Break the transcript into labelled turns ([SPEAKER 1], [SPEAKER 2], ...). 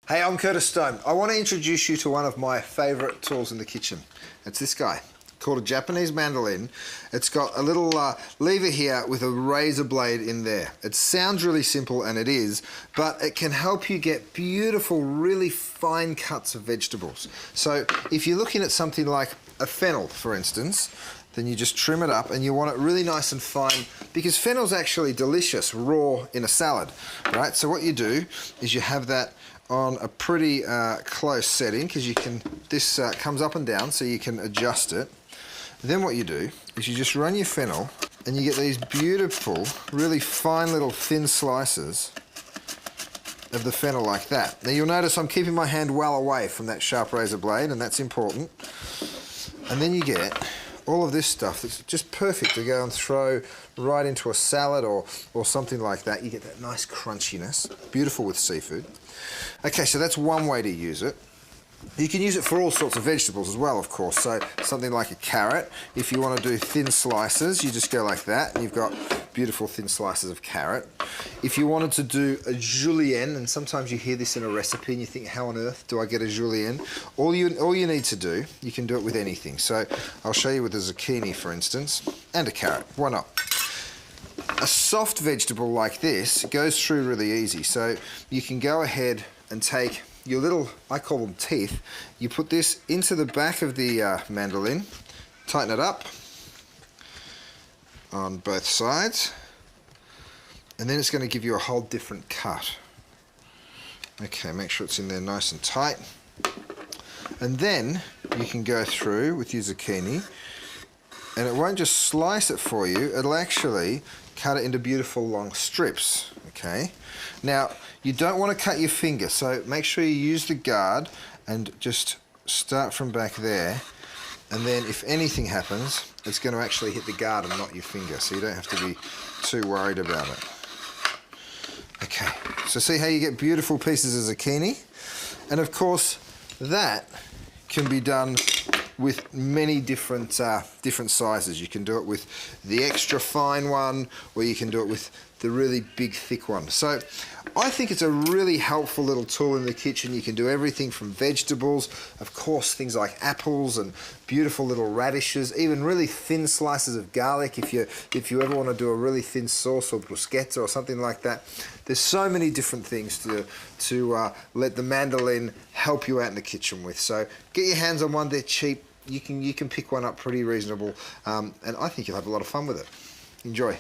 [SPEAKER 1] Hey, I'm Curtis Stone. I want to introduce you to one of my favourite tools in the kitchen. It's this guy, called a Japanese mandoline. It's got a little lever here with a razor blade in there. It sounds really simple, and it is, but it can help you get beautiful, really fine cuts of vegetables. So if you're looking at something like a fennel, for instance, then you just trim it up, and you want it really nice and fine, because fennel's actually delicious raw in a salad, right? So what you do is you have that on a pretty close setting, because you can, this comes up and down, so you can adjust it. Then what you do is you just run your fennel, and you get these beautiful, really fine little thin slices of the fennel like that. Now you'll notice I'm keeping my hand well away from that sharp razor blade, and that's important. And then you get all of this stuff that's just perfect to go and throw right into a salad or something like that. You get that nice crunchiness, beautiful with seafood. Okay, so that's one way to use it. You can use it for all sorts of vegetables as well, of course. So something like a carrot, if you want to do thin slices, you just go like that, and you've got beautiful thin slices of carrot. If you wanted to do a julienne, and sometimes you hear this in a recipe and you think, how on earth do I get a julienne? All you need to do, you can do it with anything. So I'll show you with a zucchini, for instance, and a carrot. Why not? A soft vegetable like this goes through really easy. So you can go ahead and take your little, I call them teeth, you put this into the back of the mandoline, tighten it up on both sides, and then it's going to give you a whole different cut. Okay, make sure it's in there nice and tight. And then you can go through with your zucchini, and it won't just slice it for you, it'll actually cut it into beautiful long strips, okay? Now, you don't want to cut your finger, so make sure you use the guard and just start from back there, and then if anything happens, it's going to actually hit the guard and not your finger, so you don't have to be too worried about it. Okay, so see how you get beautiful pieces of zucchini? And of course, that can be done with many different sizes. You can do it with the extra fine one, or you can do it with the really big thick one. So I think it's a really helpful little tool in the kitchen. You can do everything from vegetables, of course things like apples and beautiful little radishes, even really thin slices of garlic if you ever want to do a really thin sauce or bruschetta or something like that. There's so many different things to let the mandoline help you out in the kitchen with. So get your hands on one, they're cheap. You can pick one up pretty reasonable, and I think you'll have a lot of fun with it. Enjoy.